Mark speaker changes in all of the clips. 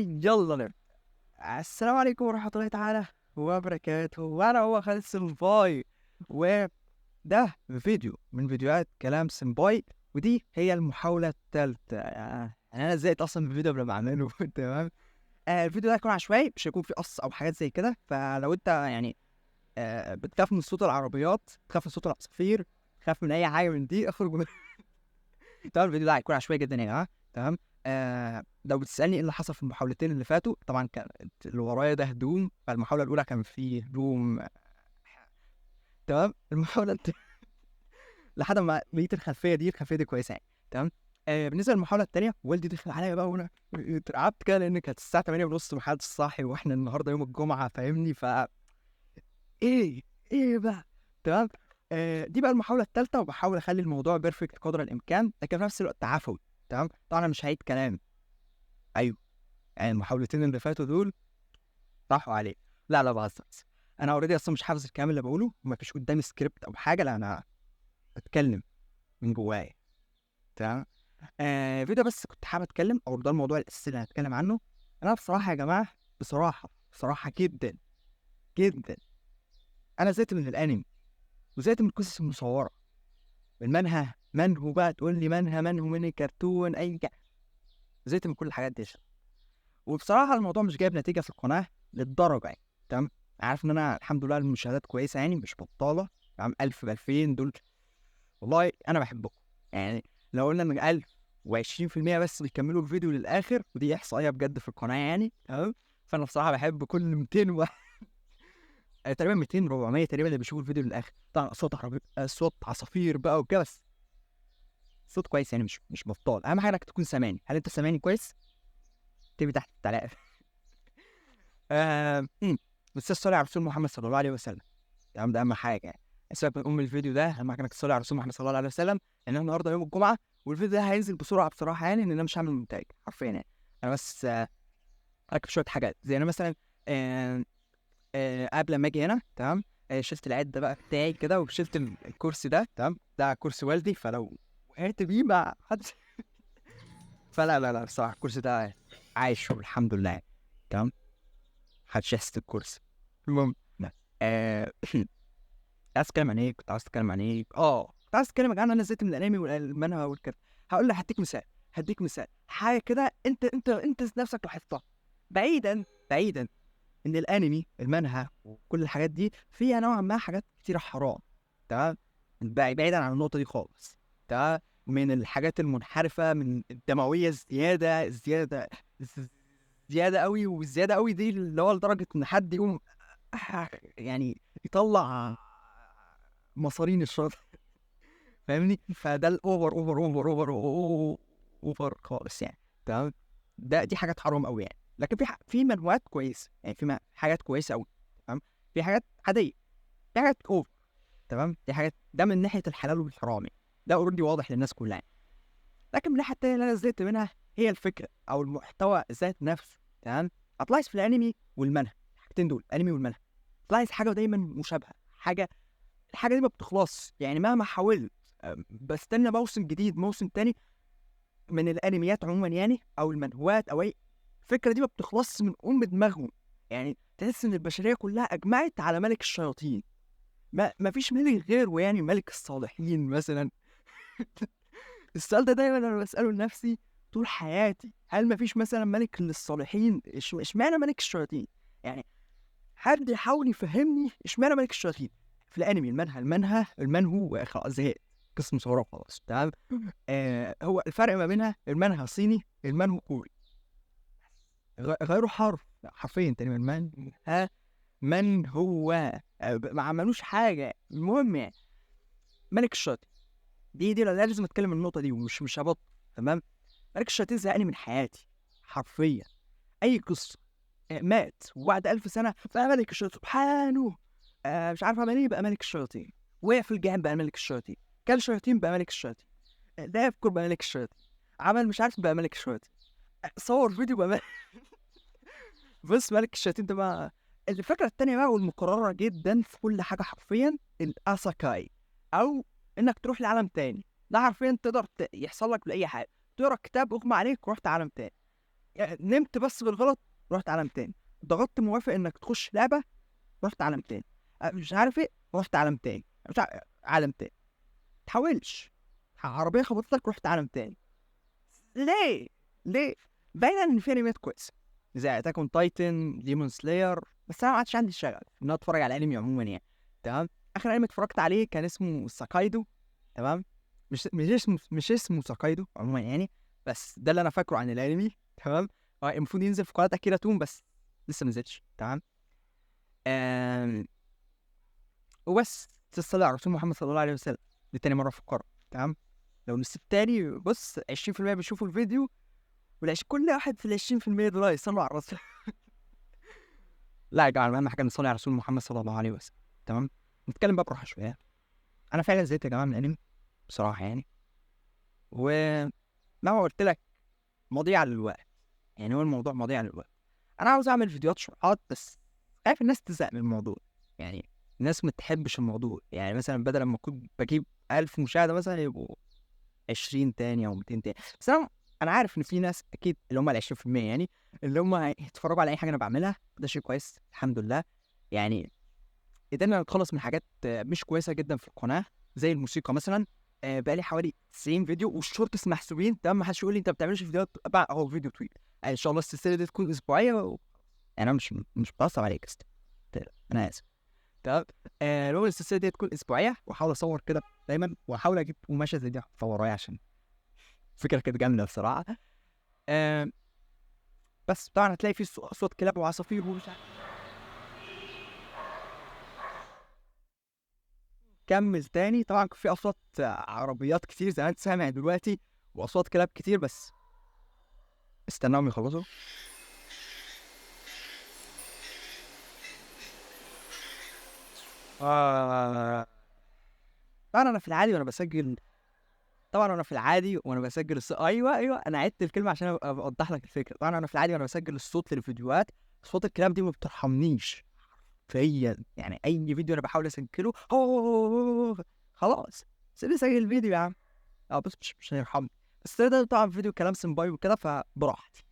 Speaker 1: يلا نبدأ. السلام عليكم ورحمة الله تعالى وبركاته، وأنا هو خالد سمباي، وده فيديو من فيديوهات كلام سمباي، ودي هي المحاولة الثالثة. يعني أنا زهقت أصلا من الفيديو قبل ما أعمله. تمام. الفيديو ده هيكون عشوائي، مش هيكون فيه قص أو حاجات زي كده، فلو أنت يعني بتخاف من صوت العربيات، بتخاف من صوت العصافير، بتخاف من أي حاجة من دي، اخرج من طبعا الفيديو ده هيكون عشوائي جدا يا جماعه. تمام. لو بتسالني ايه اللي حصل في المحاولتين اللي فاتوا، طبعا كان اللي ورايا ده هدوم، فالمحاوله الاولى كان فيه هدوم. تمام. لحد ما لقيت الخلفيه دي كويسه يعني. تمام. بالنسبه للمحاوله الثانيه، والدي دخل عليا بقى وانا اترعبت كده، لان كانت الساعه 8 ونص ومحدش صاحي، واحنا النهارده يوم الجمعه، فاهمني؟ ايه ايه بقى. تمام. دي بقى المحاوله الثالثه، وبحاول اخلي الموضوع بيرفكت قدر الامكان، لكن في نفس الوقت عفوي. تمام. طبعا انا مش هعيد كلام. ايوه، يعني المحاولتين اللي فاتوا دول راحوا عليه. لا بهزر. انا اوريدي اصلا مش حافظ الكلام اللي بقوله، ومفيش قدامي سكريبت او حاجه، لا انا بتكلم من جوايا. تمام. فيديو بس كنت حابب اتكلم، او ده الموضوع الاساسي اللي هنتكلم عنه. انا بصراحه يا جماعه، بصراحه جدا جدا، انا زهقت من الانمي، وزهقت من القصص المصوره، من منهو بقى تقول لي منهو من الكرتون زهقت من كل الحاجات دي. وبصراحه الموضوع مش جايب نتيجه في القناه للدرجه يعني. تمام. عارف ان انا الحمد لله المشاهدات كويسه، يعني مش بطاله. تمام. 1000 ب 2000 دول، والله انا بحبكم. يعني لو قلنا ان 1020% بس بيكملوا الفيديو للاخر، ودي احصائيه بجد في القناه يعني. تمام. فانا بصراحه بحب كل 200 تقريبا 200 400 تقريبا اللي بيشوفوا الفيديو للاخر. طبعا صوت عربي، صوت عصافير بقى وكده، بس صوت كويس يعني، مش بطال. اهم حاجه انك تكون سامعني. هل انت سامعني كويس؟ اكتبي تحت في التعليقات. بس الصلاة على رسول محمد صلى الله عليه وسلم. تمام. ده اهم حاجه يعني. سيبك من الفيديو ده، اهم حاجه انك تصلي على رسول محمد صلى الله عليه وسلم، لان احنا النهارده يوم الجمعه، والفيديو ده هينزل بسرعه بصراحه، يعني لان انا مش هعمل مونتاج حرفيا يعني. انا بس اركب شويه حاجات، زي انا مثلا آه قبل ما اجي هنا. تمام. شلت العد بقى بتاعي كده، وشلت الكرسي ده. تمام. ده كرسي والدي، فلو وقعت بيه ما حد فلا بصراحه الكرسي ده عايش والحمد لله. تمام. محدش يحس الكرسي. المهم، كنت عايز اتكلم عن ايه؟ كنت عايز اتكلم عن انا زهقت من الانمي والمانهوا والكلام. هقول لك، هديك مثال حاجه كده، انت نفسك لاحظتها. بعيدا ان الانمي المانهوا وكل الحاجات دي فيها نوعا ما حاجات كتيره حرام. تمام. بعيدا عن النقطه دي خالص. تمام. من الحاجات المنحرفه، من الدمويه زياده قوي، والزياده قوي دي اللي هو لدرجه ان حد يقوم يعني يطلع مصارين الشر. فاهمني؟ فده الاوفر اوفر خالص يعني. تمام. دي حاجات حرام قوي يعني. لكن في منوعات كويسه يعني، حاجات كويسه قوي. تمام. في حاجات عاديه، في حاجات اوفر. تمام. دي حاجات، ده من ناحيه الحلال والحرام يعني. ده اوريدي واضح للناس كلها يعني. لكن من الناحيه التانيه اللي انا زهقت منها، هي الفكره او المحتوى ذات نفسه. تمام. هتلاحظ في الانمي والمانهوا، الحاجتين دول، الانمي والمانهوا، تلاحظ حاجه دايما مشابهه. الحاجه دي ما بتخلصش يعني، مهما حاولت بستنى موسم جديد، موسم تاني من الانميات عموما يعني، او المانهوات او اي. الفكره دي ما بتخلصش من دماغهم. يعني تحس ان البشريه كلها اجمعت على ملك الشياطين. ما فيش ملك غيره يعني، ملك الصالحين مثلا. السؤال ده دايما انا بساله لنفسي طول حياتي. هل ما فيش مثلا ملك للصالحين؟ اشمعنى ملك الشياطين يعني؟ حد يحاول يفهمني اشمعنى ملك الشياطين في الانمي؟ المنهو خلاص زهقت، قصه مصوره خلاص. تمام. هو الفرق ما بينها، المنهى صيني، المنهو كوري. غيروا حرفيا تقريبا. من هو ما عملوش حاجه. المهم يعني، ملك الشياطين دي لازم اتكلم النقطه دي، ومش هبطل. تمام. ملك الشياطين زهقني من حياتي حرفيا. اي قصه مات وبعد 1000 سنه بقى ملك الشياطين سبحانه. مش عارف عمل ايه، بقى ملك الشياطين. وقع في الجحيم بقى ملك الشياطين. كان شياطين بقى ملك الشياطين. ده يفكر بقى ملك الشياطين. عمل مش عارف بقى ملك الشياطين. صور فيديو بقى بص، ملك الشياطين ده بقى. الفكره التانيه بقى، والمكرره جدا في كل حاجه حرفيا، الاساكاي، او انك تروح لعالم تاني. ده حرفيا تقدر يحصل لك باي حاجه. تقرا كتاب اغمى عليك ورحت عالم تاني. نمت بس بالغلط رحت عالم تاني، ضغطت موافق انك تخش لعبه رحت عالم تاني، مش عارف ايه رحت عالم تاني، مش عالم تاني. تحاولش، عربيه خبطتك رحت عالم تاني. ليه؟ ليه؟ باين ان في انميات كويسه زي اتاك اون تايتن، ديمون سلاير، بس انا ما عادش عندي الشغف ان انا اتفرج على انمي عموما يعني. تمام. اخر انمي اتفرجت عليه كان اسمه ساكايدو. تمام. مش اسمه ساكايدو عموما يعني، بس ده اللي انا فاكره عن الانمي. تمام. هو المفروض ينزل في قناه اكيرا تون بس لسه ما نزلش. تمام. آم... وبس تصلي على رسول محمد صلى الله عليه وسلم. دي تاني مره في القرآن. تمام. لو نسيت تاني بص 20% بيشوفوا الفيديو، كل واحد في ال 20% دول يصلوا على الرسول. لا يا جماعه، اهم حاجه نصلي على رسول محمد صلى الله عليه وسلم. تمام. نتكلم بقى براحه شويه. انا فعلا زهقت يا جماعه من الانمي بصراحه يعني، و ما قلت لك مضيعه للوقت. يعني هو الموضوع مضيعه للوقت. انا عاوز اعمل فيديوهات شروحات بس خايف الناس تزهق من الموضوع. يعني الناس ما تحبش الموضوع. يعني مثلا بدل ما كنت بجيب 1000 مشاهده مثلا يبقوا 20 تاني او 200 تاني. بس انا عارف ان في ناس اكيد اللي هم ال 20% يعني اللي هم هيتفرجوا على اي حاجه انا بعملها. ده شيء كويس الحمد لله. يعني قدرنا نتخلص من حاجات مش كويسه جدا في القناه زي الموسيقى مثلا. بقى لي حوالي 90 فيديو والشورتس محسوبين. تمام. ما حدش يقول لي انت ما بتعملش فيديوهات بقى اهو فيديو طويل. ان شاء الله السلسله دي تكون اسبوعيه يعني انا مش بتعصب عليك انا اسف. تمام. لو السلسله دي تكون اسبوعيه واحاول اصور كده دايما واحاول اجيب قماشه زي دي احطها ورايا عشان فكره كانت جامده بصراحه. آه بس طبعا هتلاقي في صوت كلاب وعصافير ومش عارف. كمل تاني. طبعا في اصوات عربيات كتير زي ما انت سامع دلوقتي واصوات كلاب كتير، بس استناهم يخلصوا. طبعا انا في العادي وانا بسجل طبعا انا في العادي وانا بسجل ايوه انا عدت الكلمه عشان ابقى اوضح لك الفكره. طبعا انا في العادي وانا بسجل الصوت للفيديوهات صوت الكلاب دي ما بترحمنيش فيا. يعني اي فيديو انا بحاول اسجله خلاص سيبني اسجل الفيديو يا عم. بس مش هيرحمني. بس ده طبعا فيديو كلام سمباي وكده فبراحتي.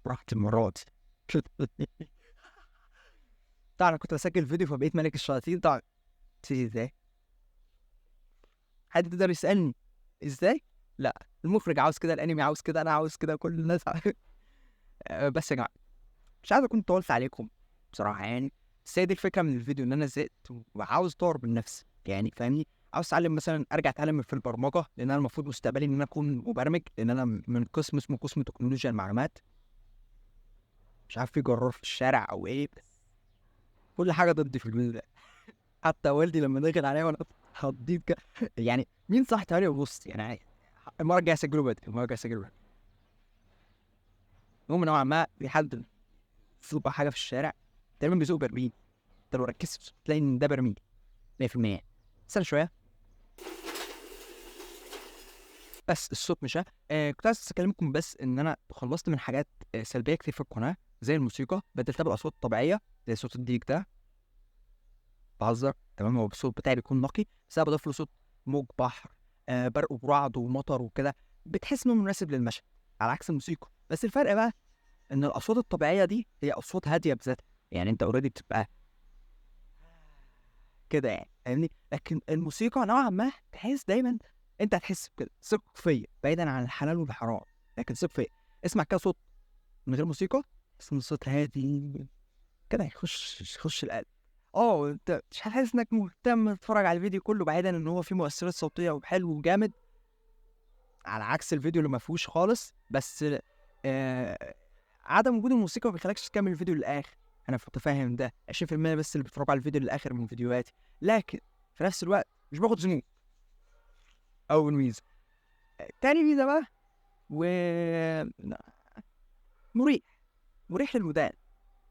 Speaker 1: براحتي المره دي. طبعا انا كنت بسجل فيديو فبقيت ملك الشياطين. طبعا نسيت ازاي؟ حد يقدر يسالني ازاي؟ لا، المخرج عاوز كده، الانمي عاوز كده، انا عاوز كده، كل الناس بس يا جماعه مش عايز اكون طولت عليكم بصراحه يعني. بس هي دي الفكره من الفيديو ان انا زهقت وعاوز اطور من نفسي يعني فاهمني. عاوز اتعلم مثلا ارجع اتعلم في البرمجه لان انا المفروض مستقبلي ان انا اكون مبرمج لان انا من قسم اسمه قسم تكنولوجيا المعلومات. مش عارف في جرار في الشارع او ايه بس كل حاجه ضدي في الفيديو ده. حتى والدي لما دخل عليا وانا خضيت يعني مين صح تعالى بص يعني المره الجايه اسجله بدري. المهم نوعا ما في حد سوق حاجه في الشارع تقريبا بيسوق برميل. انت لو ركزت تلاقي ان ده برميل 100%. استنى شويه بس الصوت مش كنت عايز اكلمكم بس ان انا خلصت من حاجات سلبيه كتير في القناه زي الموسيقى بدلتها بالاصوات الطبيعيه زي صوت الديك ده. بهزر. تمام. هو الصوت بتاعي بيكون نقي بس انا بضيف له صوت موج بحر برق ورعد ومطر وكده بتحس انه مناسب للمشهد على عكس الموسيقى. بس الفرق بقى ان الاصوات الطبيعيه دي هي اصوات هاديه بذاتها. يعني انت اوريدي بتبقى كده يعني فاهمني. لكن الموسيقى نوعا ما تحس دايما انت هتحس بكده. ثق فيا بعيدا عن الحلال والحرام لكن ثق فيا. اسمع كده صوت من غير موسيقى اسمه صوت هادي كده يخش القلب. انت مش هتحس انك مهتم تتفرج على الفيديو كله بعيدا ان هو فيه مؤثرات صوتيه وحلو وجامد على عكس الفيديو اللي ما فيهوش خالص. بس آه عدم وجود الموسيقى ما بيخليكش تكمل الفيديو للاخر. انا متفاهم ده 20% بس اللي بيتفرجوا على الفيديو للاخر من فيديوهاتي. لكن في نفس الوقت مش باخد ذنوب. اول ميزه. تاني ميزه بقى و مريح. مريح للودان.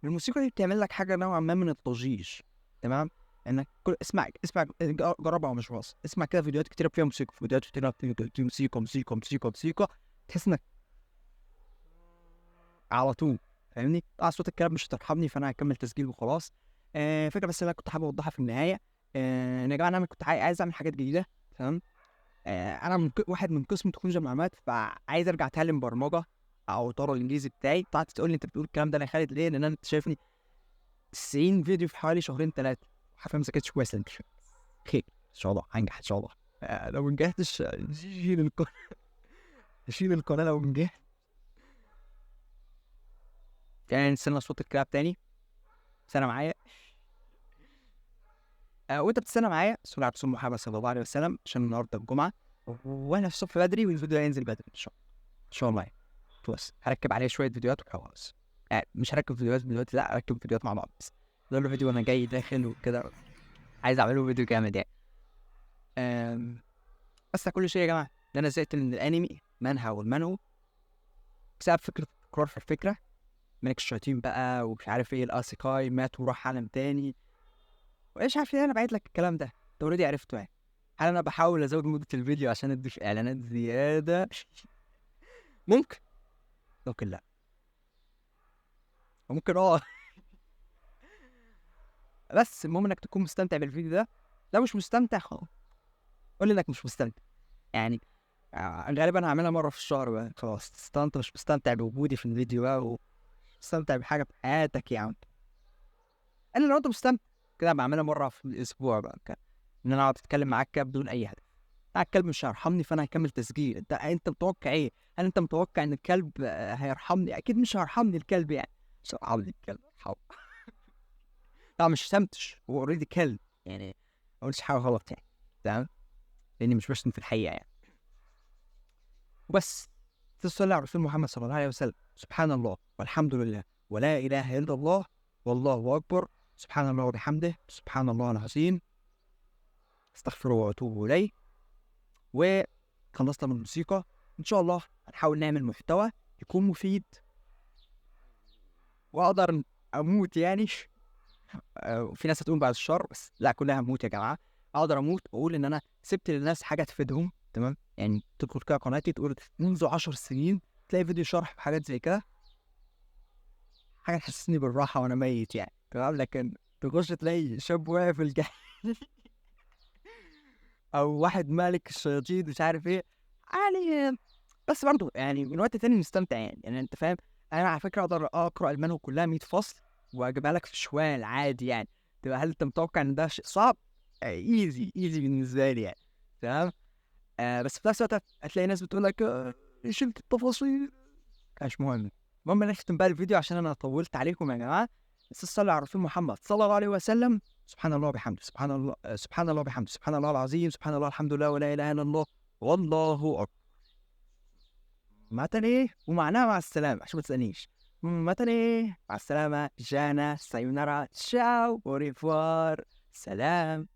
Speaker 1: الموسيقى دي بتعمل لك حاجه نوعا ما من الضجيج. تمام. انك اسمع جربها مش واصل. اسمع كده فيديوهات كتير فيها موسيقى، فيديوهات كتير فيها موسيقى تحس انك على طول فاهمني. صوت الكلام مش هترحمني فانا هكمل تسجيل وخلاص. فكره بس اللي انا كنت حابب اوضحها في النهايه ان يا جماعه انا كنت عايز اعمل حاجات جديده. تمام. انا واحد من قسم تكنولوجيا المعلومات فعايز ارجع اتعلم برمجه او طور الانجليزي بتاعي، طلعت تقول لي انت بتقول الكلام ده انا خالد ليه؟ لان انت شايفني 90 فيديو في حوالي شهرين 3 حرفيا ما ذاكرتش كويس. لانك خير ان شاء الله هنجح ان شاء الله. لو ما نجحتش شيل القناه شيل القناه لو نجحت. يعني نستنى صوت الكلاب تاني. استنى معايا. وانت بتستنى معايا صلى على رسول محمد صلى الله عليه وسلم، عشان النهارده الجمعه وانا الصبح بدري والفيديو هينزل بدري ان شاء الله. ان شاء الله يعني. بس هركب عليه شويه فيديوهات وخلاص. يعني مش هركب فيديوهات لا، اركب فيديوهات مع بعض بس. ده له فيديو وانا جاي داخل وكده، عايز اعمله فيديو جامد يعني. بس كل شيء يا جماعه ان انا زهقت من الانمي منهى والمنهو بسبب فكره تكرار في الفكره. ملك الشياطين بقى ومش عارف ايه، الاسيكاي مات وراح عالم تاني وايش عارف ايه. انا بعيد لك الكلام ده انت اوريدي عرفته يعني. هل انا بحاول ازود مده الفيديو عشان اديش اعلانات زياده؟ ممكن. ممكن لا. وممكن بس المهم انك تكون مستمتع بالفيديو ده. لو مش مستمتع خلاص قول لي انك مش مستمتع يعني. غالبا هعملها مره في الشهر بقى خلاص. انت مش مستمتع بوجودي في الفيديو بقى ومستمتع بحاجه في حياتك يعني. الا لو انت مستمتع كده بعملها مره في الاسبوع بقى ان انا اقعد اتكلم معاك كده بدون اي هدف. الكلب مش هيرحمني فانا هكمل تسجيل. انت متوقع ايه؟ هل انت متوقع ان الكلب هيرحمني؟ اكيد مش هيرحمني الكلب يعني. مش هيرحمني الكلب ارحمه. لا مش شتمتش، هو اوريدي كلب يعني. ما قلتش حاجه غلط يعني. تمام. لاني مش بشتم في الحقيقه يعني. وبس. تصلي على رسول محمد صلى الله عليه وسلم. سبحان الله والحمد لله ولا اله الا الله والله اكبر. سبحان الله وبحمده سبحان الله العظيم. استغفره واتوب اليه. وخلصنا من الموسيقى. ان شاء الله هنحاول نعمل محتوى يكون مفيد واقدر اموت يعني. في ناس هتقول بعد الشر بس لا، كلها هموت يا جماعه. اقدر اموت واقول ان انا سبت للناس حاجه تفيدهم. تمام يعني تدخل كده قناتي تقول منذ 10 سنين تلاقي فيديو شرح بحاجات زي كده، حاجه تحسسني بالراحه وانا ميت يعني. تمام. لكن تخش تلاقي شاب واقف في الجحيم او واحد مالك الشياطين مش عارف ايه يعني. بس برضه يعني من وقت تاني نستمتع يعني انت فاهم. انا على فكره اقدر اقرا المانهو كلها 100 فصل واجيبها لك في شوال عادي يعني. تبقى هل انت متوقع ان ده شيء صعب؟ ايزي ايزي بالنسبه لي يعني. تمام. بس في نفس الوقت هتلاقي ناس بتقول لك شلت التفاصيل. مش مهم. المهم نختم بقى الفيديو عشان انا طولت عليكم يا جماعه. بس صلوا على رسول محمد صلى الله عليه وسلم. سبحان الله وبحمده سبحان الله سبحان الله وبحمده سبحان الله العظيم سبحان الله الحمد لله ولا اله الا الله والله اكبر. ماتني ومعناها مع السلامة عشان ما تسألنيش. ماتني مع السلامة. جانا سايونارا تشاو اوريفوار. سلام.